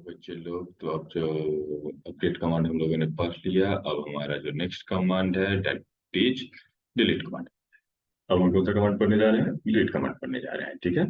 बच्चे लोग तो अब जो अपडेट कमांड हम लोगों ने पढ़ लिया। अब हमारा जो नेक्स्ट कमांड है दैट इज डिलीट कमांड। अब हम कौन सा कमांड पढ़ने जा रहे हैं? डिलीट कमांड पढ़ने जा रहे हैं, ठीक है।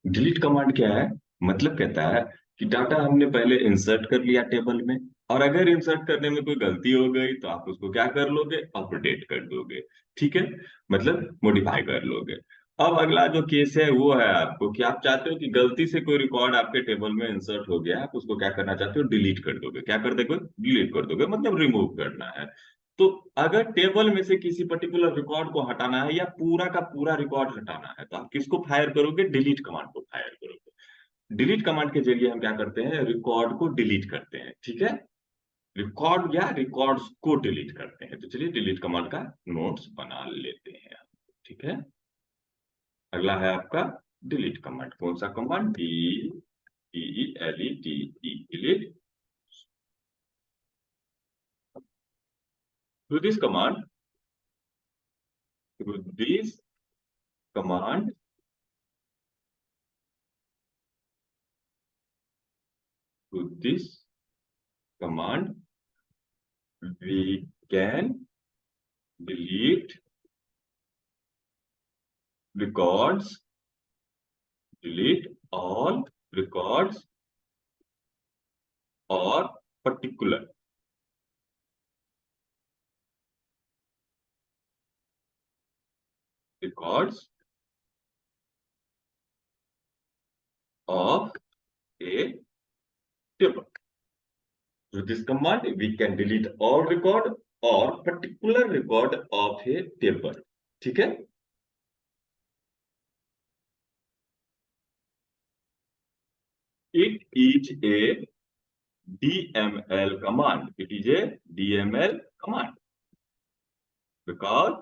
डिलीट कमांड क्या है? मतलब कहता है कि डाटा हमने पहले इंसर्ट कर लिया टेबल में, और अगर इंसर्ट करने में कोई गलती हो गई तो आप उसको क्या कर लोगे? अपडेट कर दोगे, ठीक है। मतलब मॉडिफाई कर लोगे। अब अगला जो केस है वो है आपको कि आप चाहते हो कि गलती से कोई रिकॉर्ड आपके टेबल में इंसर्ट हो गया, आप उसको क्या करना चाहते हो? डिलीट कर दोगे। क्या कर दोगे? डिलीट कर दोगे, मतलब रिमूव करना है। तो अगर टेबल में से किसी पर्टिकुलर रिकॉर्ड को हटाना है या पूरा का पूरा रिकॉर्ड हटाना है तो आप किसको फायर करोगे? डिलीट कमांड को फायर करोगे। डिलीट कमांड के जरिए हम क्या करते हैं? रिकॉर्ड को डिलीट करते हैं, ठीक है। रिकॉर्ड या रिकॉर्ड्स को डिलीट करते हैं। तो चलिए डिलीट कमांड का नोट्स बना लेते हैं, ठीक है। अगला है आपका डिलीट कमांड। कौन सा command? D E L E T E, delete. Through this command, through this command through this command we can delete records, delete all records or particular records of a table. Through this command we can delete all record or particular record of a table, ठीक है। It is a DML command. It is a DML command because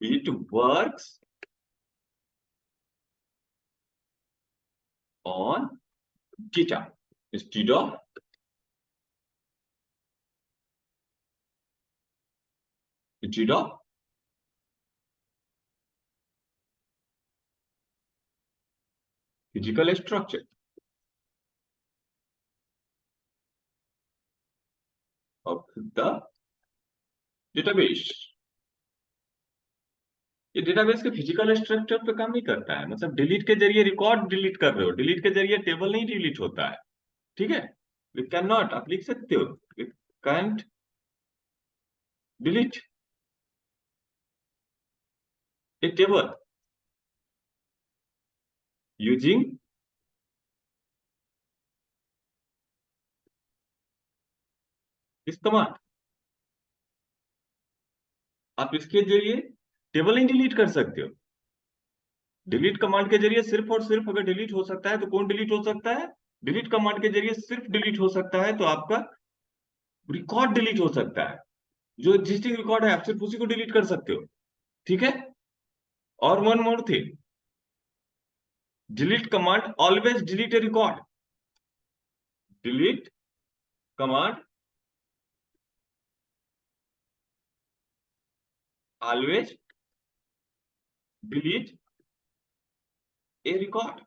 it works on data instead of physical structure of the database। ये database के physical structure पे काम नहीं करता है। मतलब डिलीट के जरिए रिकॉर्ड डिलीट कर रहे हो, डिलीट के जरिए टेबल नहीं डिलीट होता है, ठीक है। वी कैन नॉट, आप लिख सकते हो, we can't delete a table using this command. आप इसके जरिए टेबल नहीं डिलीट कर सकते हो। डिलीट कमांड के जरिए सिर्फ और सिर्फ अगर डिलीट हो सकता है तो कौन डिलीट हो सकता है? डिलीट कमांड के जरिए सिर्फ डिलीट हो सकता है तो आपका रिकॉर्ड डिलीट हो सकता है। जो एग्जिस्टिंग रिकॉर्ड है आप सिर्फ उसी को डिलीट कर सकते हो, ठीक है। और one more thing, delete command always delete a record. Delete command always delete a record.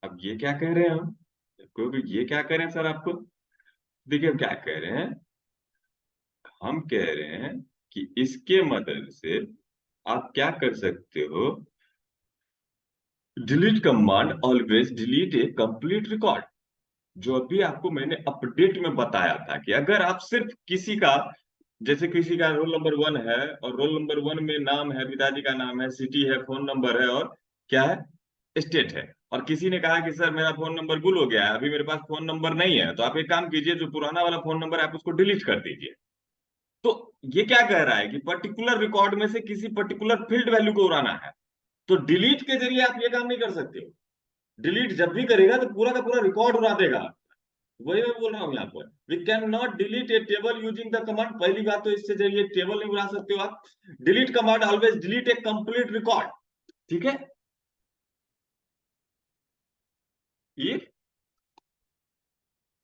अब ये क्या कह रहे हैं हम? क्योंकि ये क्या कह रहे हैं सर आपको? देखिए हम क्या कह रहे हैं। हम कह रहे हैं कि इसके मदद से आप क्या कर सकते हो? Delete command always delete a complete record. जो अभी आपको मैंने अपडेट में बताया था कि अगर आप सिर्फ किसी का, जैसे किसी का रोल नंबर 1 है और रोल नंबर 1 में नाम है, पिताजी का नाम है, सिटी है, फोन नंबर है और क्या है, स्टेट है, और किसी ने कहा कि सर मेरा फोन नंबर गुल हो गया है, अभी मेरे पास फोन नंबर नहीं है, तो आप एक काम कीजिए, जो पुराना वाला फोन नंबर है आप उसको डिलीट कर दीजिए। तो ये क्या कह रहा है कि पर्टिकुलर रिकॉर्ड में से किसी पर्टिकुलर फील्ड वैल्यू को उड़ाना है। तो डिलीट के जरिए आप ये काम नहीं कर सकते हो। डिलीट जब भी करेगा तो पूरा का पूरा रिकॉर्ड उड़ा देगा। वही मैं बोल रहा हूँ यहाँ पर, we can not delete a table using the command. पहली बात तो इससे जरिए टेबल नहीं उड़ा सकते हो आप। Delete command always delete a complete record, ठीक है। If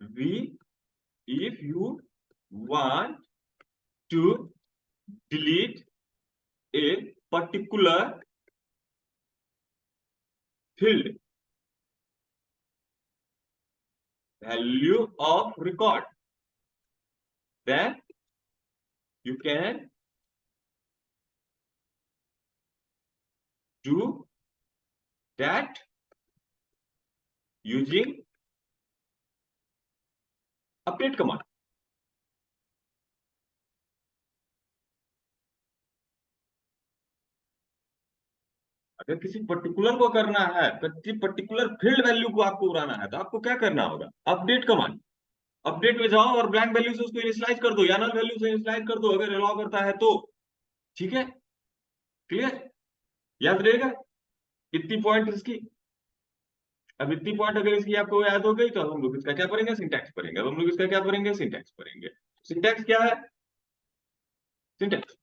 we if you want to delete a particular field value of record, then you can do that using update command. अगर किसी पर्टिकुलर को करना है, किसी पर्टिकुलर फील्ड वैल्यू को आपको उड़ाना है, तो आपको क्या करना होगा? Update command. अपडेट में जाओ और ब्लैंक वैल्यू से उसको इनिशियलाइज कर दो या नल वैल्यू से इनिशियलाइज कर दो, अगर अलाउ करता है तो। ठीक है, क्लियर? याद रहेगा इतनी पॉइंट इसकी। अब इतनी पॉइंट अगर इसकी आपको याद हो गई, तो हम लोग इसका क्या करेंगे? सिंटैक्स पढ़ेंगे। अब हम लोग इसका क्या पढ़ेंगे? सिंटैक्स पढ़ेंगे। सिंटैक्स क्या है? सिंटैक्स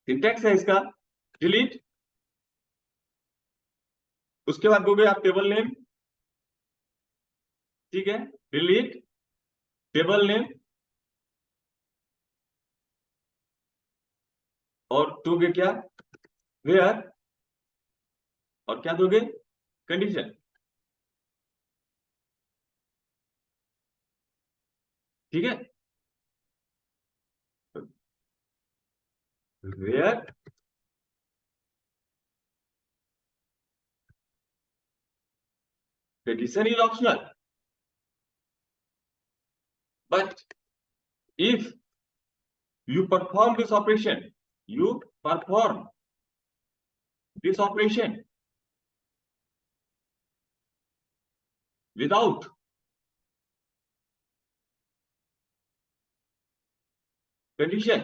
सिंटैक्स है इसका डिलीट, उसके बाद दोगे आप टेबल नेम। ठीक है, डिलीट टेबल नेम, और दोगे क्या? वेयर, और क्या दोगे? कंडीशन। ठीक है, where condition is optional, but if you perform this operation, you perform this operation without condition,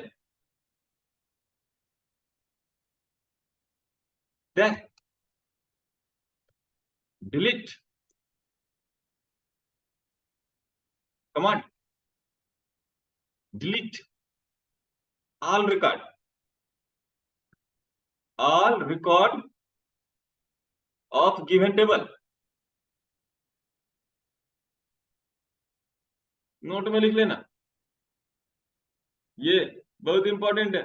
then delete command, delete all record of given table। Note में लिख लेना, ये बहुत इंपॉर्टेंट है।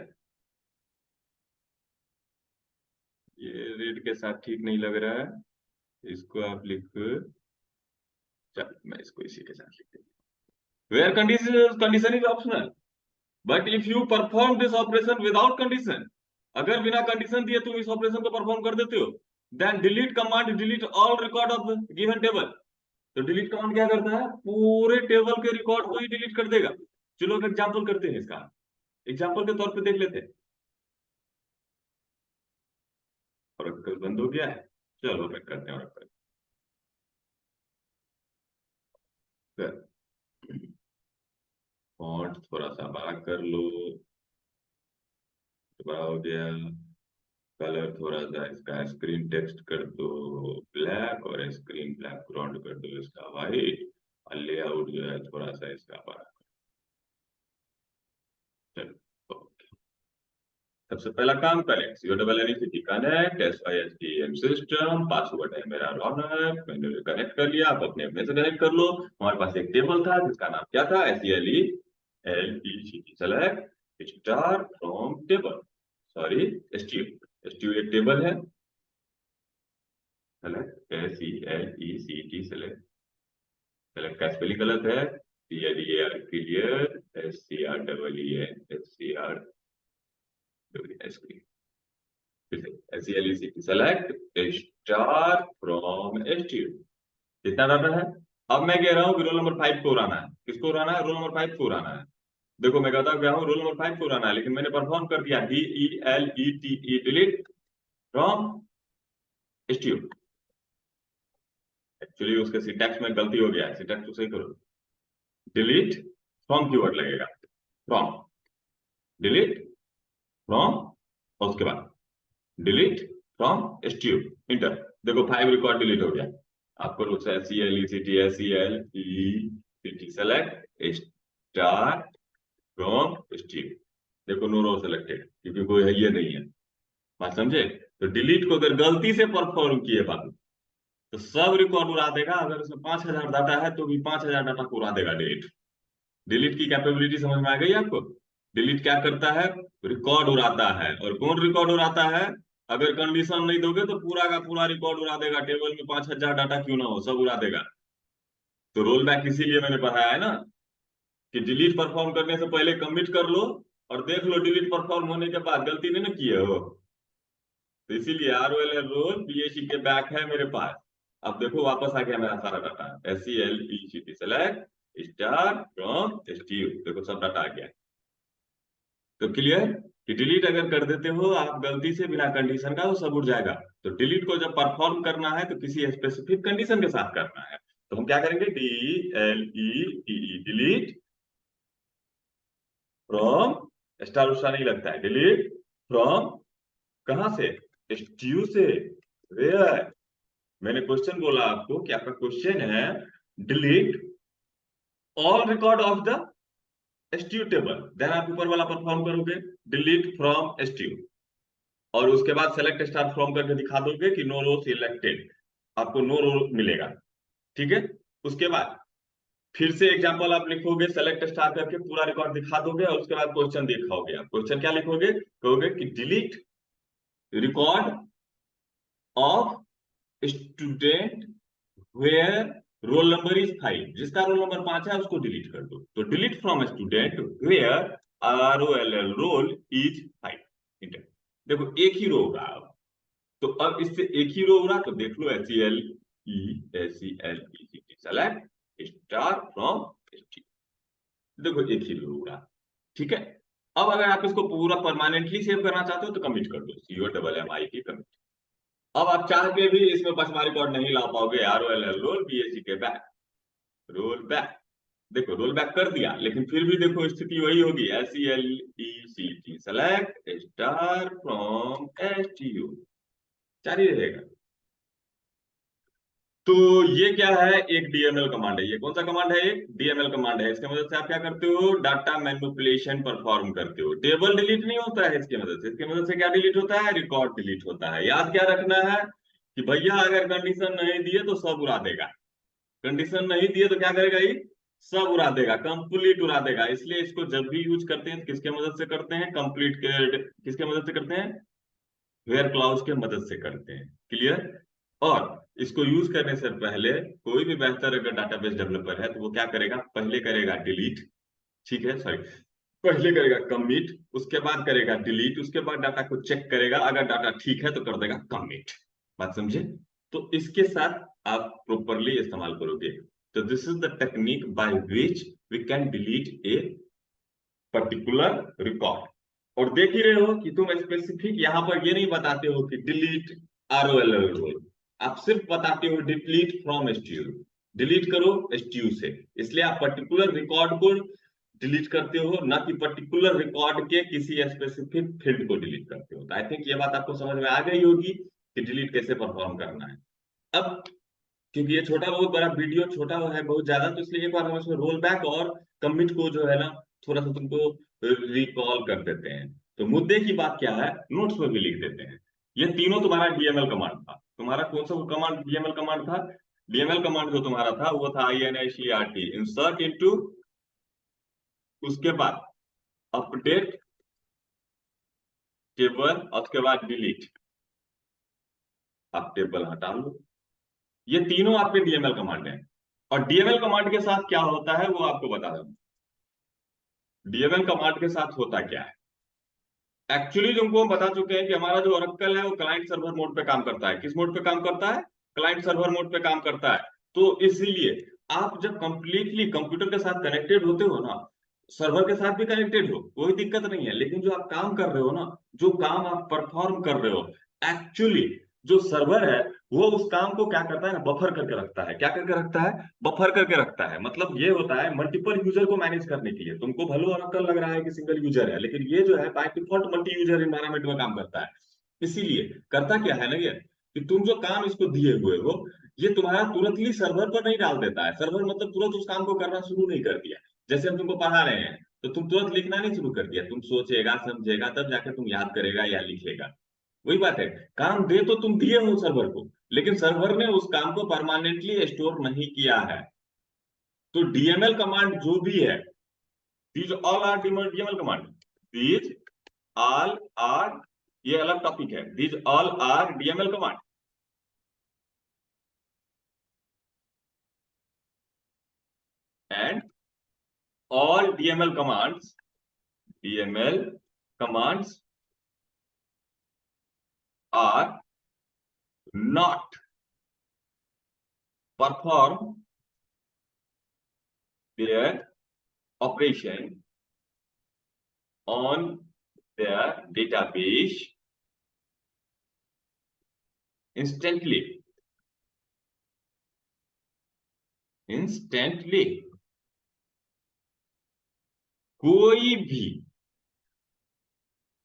ये रेड के साथ ठीक नहीं लग रहा है, इसको आप लिख, चल मैं इसको इसी के साथ लिख देता हूं। Where condition is optional, but if you perform this operation without condition, अगर बिना कंडीशन दिए तुम इस ऑपरेशन को परफॉर्म कर देते हो, then delete command delete all record of given table. तो डिलीट कमांड क्या करता है? पूरे टेबल के रिकॉर्ड को ही डिलीट कर देगा। चलो एक एग्जांपल करते हैं इसका, एग्जांपल के तौर पे देख लेते हैं। और बंद हो गया है, चलो रन करते हैं। और फॉन्ट थोड़ा सा बड़ा कर लो, बड़ा हो गया। कलर थोड़ा सा इसका स्क्रीन टेक्स्ट कर दो ब्लैक, और स्क्रीन बैकग्राउंड कर दो इसका व्हाइट, और लेआउट जो है थोड़ा सा इसका बड़ा। चलो, ओके। सबसे पहला काम करें, CONNECT connect SYSTM system, password है मेरा रौनक, मैंने कनेक्ट कर लिया। आप अपने अपने से कनेक्ट कर लो। हमारे पास एक टेबल था जिसका नाम क्या था? SELECT select star from table, sorry STU एक टेबल है। सेलेक्ट SELECT सेलेक्ट, सेलेक्ट का स्पेलिंग गलत है, CLEAR clear, SCREEN select star from STU। कितना डाटा है? अब मैं कह रहा हूँ कि रोल नंबर 5 को उड़ाना है। किसको उड़ाना है? रोल नंबर 5 को उड़ाना है। देखो मैं कहता क्या हूँ, रोल नंबर 5 को उड़ाना है, लेकिन मैंने परफॉर्म कर दिया DELETE delete from STU। Actually उसके सिंटैक्स में गलती हो गया है, सिंटैक्स को सही करो। डिलीट फ्रॉम कीवर्ड लगेगा, फ्रॉम, डिलीट फ्रॉम, और उसके बाद डिलीट फ्रॉम STU, इंटर। देखो 5 रिकॉर्ड डिलीट हो गया। आपको CLECT select star from STU। देखो नो रो सेलेक्टेड, क्योंकि कोई है ये नहीं है। बात समझे? तो डिलीट को अगर गलती से परफॉर्म किए बाबू, तो सब रिकॉर्ड उड़ा देगा। अगर उसमें 5000 डाटा है तो भी 5000 डाटा को उड़ा देगा डिलीट। डिलीट की कैपेबिलिटी समझ में आ गई आपको? डिलीट क्या करता है? रिकॉर्ड उड़ाता है। और कौन रिकॉर्ड उड़ाता है? अगर कंडीशन नहीं दोगे तो पूरा का पूरा रिकॉर्ड उड़ा देगा, टेबल में 5,000 डाटा क्यों ना हो सब उड़ा देगा। तो रोल बैक इसीलिए मैंने पढ़ाया है ना, कि डिलीट परफॉर्म करने से पहले कमिट कर लो और देख लो डिलीट परफॉर्म होने के बाद गलती नहीं ना किए हो। तो इसीलिए ROLL रोल BAC के बैक है मेरे पास। अब देखो वापस आ गया मेरा सारा data, SELECT select star from STU, देखो सब डाटा आ गया। तो क्लियर कि डिलीट अगर कर देते हो आप गलती से बिना कंडीशन का, वो सब उड़ जाएगा। तो डिलीट को जब परफॉर्म करना है तो किसी स्पेसिफिक कंडीशन के साथ करना है। तो हम क्या करेंगे, DLETE डिलीट फ्रॉम, स्टार उस्टार नहीं लगता है, डिलीट फ्रॉम कहां से? STU से। वेयर, मैंने क्वेश्चन बोला आपको कि आपका क्वेश्चन है delete all record of the STU table, then आप ऊपर वाला परफॉर्म करोगे डिलीट फ्रॉम STU, और उसके बाद सेलेक्ट स्टार फ्रॉम करके दिखा दोगे कि नो रो सिलेक्टेड, आपको नो रो मिलेगा। ठीक है, उसके बाद फिर से एग्जांपल आप लिखोगे सेलेक्ट स्टार करके पूरा रिकॉर्ड दिखा दोगे, और उसके बाद क्वेश्चन दिखाओगे। आप क्वेश्चन क्या लिखोगे? कहोगे कि delete record of student where roll number is 5, जिसका रोल नंबर 5 है उसको डिलीट कर दो। तो delete from student where ROLL roll is 5। देखो एक ही रो होगा अब। तो अब इससे एक ही रो उड़ा, तो देख लो SELECT select star from ST, देखो एक ही रो उड़ा। ठीक है, अब अगर आप इसको पूरा परमानेंटली सेव करना चाहते हो तो कमिट कर दो, COMMIT कमिट। अब आप चाह के भी इसमें पचमा रिकॉर्ड नहीं ला पाओगे, ROLL रोल BAC के बैक, रोल बैक। देखो रोल बैक कर दिया, लेकिन फिर भी देखो स्थिति वही होगी, SELECT select star from STU, जारी रहेगा। तो ये क्या है? एक DML कमांड है। ये कौन सा कमांड है? एक DML कमांड है। इसके मदद से आप क्या करते हो? डाटा मैनिपुलेशन परफॉर्म करते हो। टेबल डिलीट नहीं होता है इसकी मदद से। इसकी मदद से क्या डिलीट होता है? रिकॉर्ड डिलीट होता है। याद क्या रखना है कि भैया अगर कंडीशन नहीं दिए तो सब उड़ा देगा, कंडीशन नहीं दिए तो क्या करेगा? ये सब उड़ा देगा, कंप्लीट उड़ा देगा। इसलिए इसको जब भी यूज करते हैं किसके मदद से करते हैं? कंप्लीट के किसके मदद से करते हैं? वेयर क्लाउज के मदद से करते हैं। क्लियर? और इसको यूज करने से पहले कोई भी बेहतर अगर डाटाबेस डेवलपर है तो वो क्या करेगा? पहले करेगा डिलीट, ठीक है, सॉरी, पहले करेगा कमिट, उसके बाद करेगा डिलीट, उसके बाद डाटा को चेक करेगा, अगर डाटा ठीक है तो कर देगा कमिट। बात समझे? तो इसके साथ आप प्रॉपरली इस्तेमाल करोगे। तो this is the technique by which we can delete a particular record. और देख ही रहे हो कि तुम स्पेसिफिक यहां पर ये नहीं बताते हो कि डिलीट ROLL रोल, आप सिर्फ बताते हो डिलीट फ्रॉम STU, डिलीट करो STU से। इसलिए आप पर्टिकुलर रिकॉर्ड को डिलीट करते हो, ना कि पर्टिकुलर रिकॉर्ड के किसी स्पेसिफिक फील्ड को डिलीट करते हो। तो आई थिंक ये बात आपको समझ में आ गई होगी कि डिलीट कैसे परफॉर्म करना है। अब क्योंकि ये छोटा बहुत बड़ा वीडियो छोटा है बहुत ज्यादा, तो इसलिए एक बार हम इसमें रोल बैक और कमिट को जो है ना थोड़ा सा तुमको रिकॉल कर देते हैं। तो मुद्दे की बात क्या है, नोट्स में भी लिख देते हैं। ये तीनों तुम्हारा DML कमांड था। तुम्हारा कौन सा कमांड DML कमांड था? DML कमांड जो तुम्हारा था वो था INICRT, इंसर्ट इनटू, उसके बाद अपडेट टेबल, और उसके बाद डिलीट, आप टेबल हटा लो। ये तीनों आपके DML कमांड हैं। और DML कमांड के साथ क्या होता है वो आपको बता दूं। DML कमांड के साथ होता क्या है? एक्चुअली तुमको हम बता चुके हैं कि हमारा जो ओरेकल है वो क्लाइंट सर्वर मोड पे काम करता है। किस मोड पे काम करता है? क्लाइंट सर्वर मोड पे काम करता है। तो इसीलिए आप जब कंप्लीटली कंप्यूटर के साथ कनेक्टेड होते हो ना, सर्वर के साथ भी कनेक्टेड हो, कोई दिक्कत नहीं है, लेकिन जो आप काम कर रहे हो ना, जो काम आप परफॉर्म कर रहे हो, एक्चुअली जो सर्वर है वो उस काम को क्या करता है ना, बफर करके रखता है। क्या करके रखता है? बफर करके रखता है। मतलब ये होता है मल्टीपल यूजर को मैनेज करने के लिए। तुमको भले ओरेकल लग रहा है कि सिंगल यूजर है, लेकिन ये जो है by default multi user environment में काम करता है। इसीलिए करता क्या है ना ये, कि तुम जो काम इसको दिए हुए हो, ये तुम्हारा तुरंत ही सर्वर पर नहीं डाल देता है। सर्वर मतलब तुरंत उस काम को करना शुरू नहीं कर दिया। जैसे हम तुमको पढ़ा रहे हैं तो तुम तुरंत लिखना नहीं शुरू कर दिया, तुम सोचेगा समझेगा तब जाकर तुम याद करेगा या लिखेगा। वही बात है, काम दे तो तुम दिए हो सर्वर को, लेकिन सर्वर ने उस काम को परमानेंटली स्टोर नहीं किया है। तो DML कमांड जो भी है, these all are DML command. these all are, ये अलग टॉपिक है, these all are DML command. And all DML commands are not perform their operation on their database instantly. कोई भी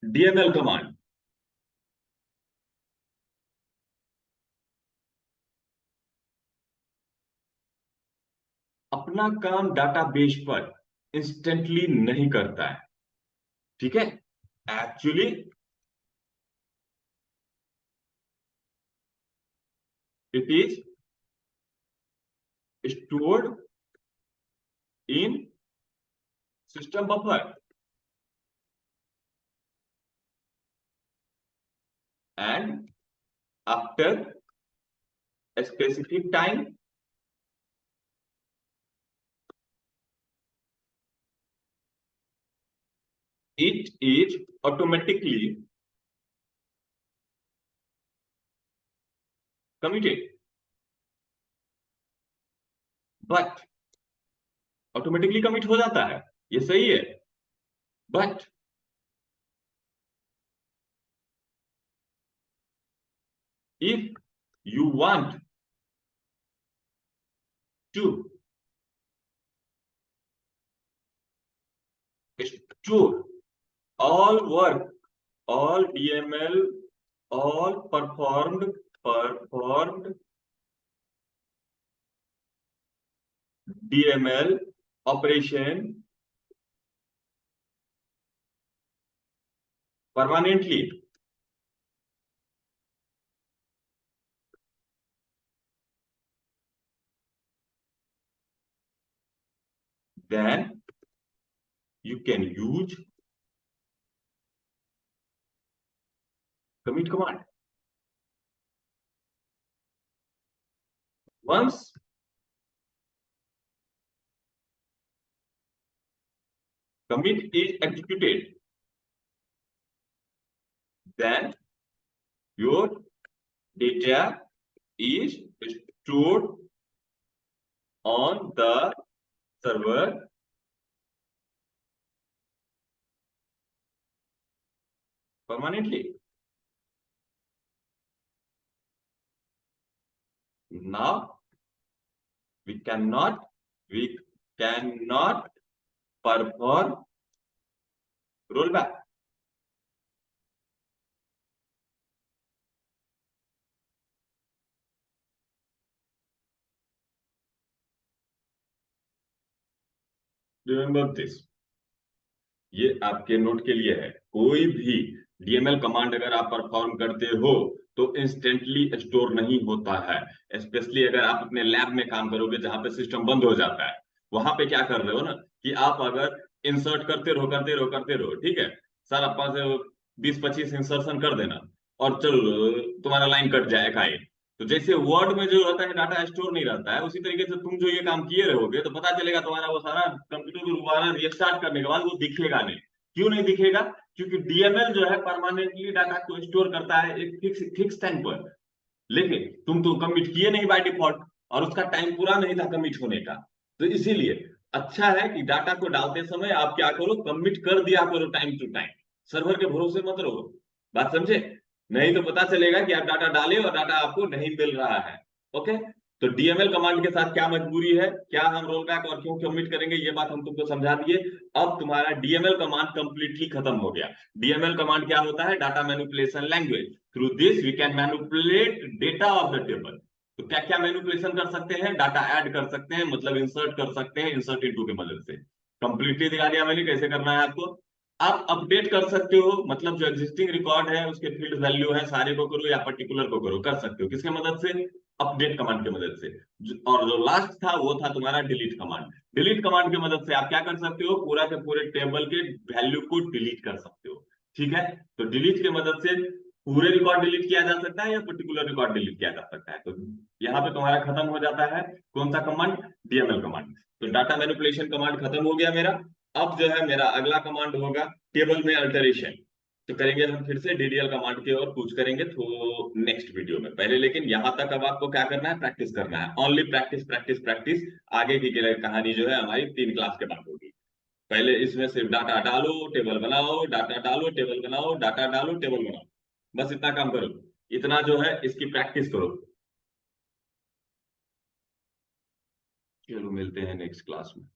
DML कमांड अपना काम डाटाबेस पर इंस्टेंटली नहीं करता है, ठीक है। Actually it is stored in system buffer and after a specific time it is automatically committed, but automatically commit हो जाता है, ये सही है। But if you want to store all work, all DML, all performed DML operation permanently, then you can use commit command. Once commit is executed, then your data is stored on the server permanently. Now we cannot perform rollback. Remember this. ये आपके note के लिए है, कोई भी DML command अगर आप perform करते हो तो इंस्टेंटली स्टोर नहीं होता है। स्पेशली अगर आप अपने लैब में काम करोगे जहां पे सिस्टम बंद हो जाता है, वहां पे क्या कर रहे हो ना कि आप अगर इंसर्ट करते रहो, ठीक है सर, अपना से 20-25 इंसर्शन कर देना और चलो तुम्हारा लाइन कट जाए एकाएक। तो जैसे वर्ड में जो रहता है डाटा स्टोर नहीं रहता है, उसी तरीके से तुम जो ये काम किए रहोगे तो पता चलेगा तुम्हारा वो सारा कंप्यूटर को दोबारा रीस्टार्ट करने के बाद वो दिखेगा नहीं। क्यों नहीं दिखेगा? क्योंकि DML जो है परमानेंटली डाटा को स्टोर करता है एक फिक्स टाइम पर, लेकिन तुम तो कमिट किए नहीं बाय डिफॉल्ट और उसका टाइम पूरा नहीं था कमिट होने का। तो इसीलिए अच्छा है कि डाटा को डालते समय आप क्या करो, कमिट कर दिया करो टाइम टू टाइम। सर्वर के भरोसे मत रहो, बात समझे? नहीं तो पता चलेगा कि आप डाटा डाले और डाटा आपको नहीं मिल रहा है। ओके, तो DML कमांड के साथ क्या मजबूरी है, क्या हम रोल बैक और क्यों कमिट करेंगे, ये बात हम तुमको समझा दिए। अब तुम्हारा DML कमांड कंप्लीटली खत्म हो गया। DML कमांड क्या होता है? Data manipulation language. Through this we can manipulate data of the table. तो क्या क्या मैनिपुलेशन कर सकते हैं? डाटा ऐड कर सकते हैं, मतलब इंसर्ट कर सकते हैं, इंसर्ट इनटू के मदद से। कंप्लीटली दिखा दिया मैंने कैसे करना है आपको। आप अपडेट कर सकते हो, मतलब जो एग्जिस्टिंग रिकॉर्ड है उसके फील्ड वैल्यू है सारे को करो या पर्टिकुलर को करो, कर सकते हो किसके मदद से? अपडेट कमांड की मदद से। और जो लास्ट था वो था तुम्हारा डिलीट कमांड। डिलीट कमांड की मदद से आप क्या कर सकते हो, पूरा के पूरे टेबल के वैल्यू को डिलीट कर सकते हो। ठीक है, तो डिलीट की मदद से पूरे रिकॉर्ड डिलीट किया जा सकता है या पर्टिकुलर रिकॉर्ड डिलीट किया जा सकता है। तो यहाँ पे तुम्हारा खत्म हो जाता है कौन सा कमांड, डीएमएल कमांड। तो डाटा मैनिपुलेशन कमांड खत्म हो गया मेरा। अब जो है मेरा अगला कमांड होगा टेबल में अल्टरेशन। तो करेंगे हम फिर से डीडीएल कमांड की ओर कूच करेंगे तो नेक्स्ट वीडियो में। पहले लेकिन यहां तक अब आपको क्या करना है, प्रैक्टिस करना है, ओनली प्रैक्टिस प्रैक्टिस प्रैक्टिस। आगे की कहानी जो है हमारी 3 क्लास के बाद होगी। पहले इसमें सिर्फ डाटा डालो टेबल बनाओ, डाटा डालो टेबल बनाओ, डाटा डालो टेबल बनाओ, बस इतना काम करो। इतना जो है इसकी प्रैक्टिस करो। चलो मिलते हैं नेक्स्ट क्लास में।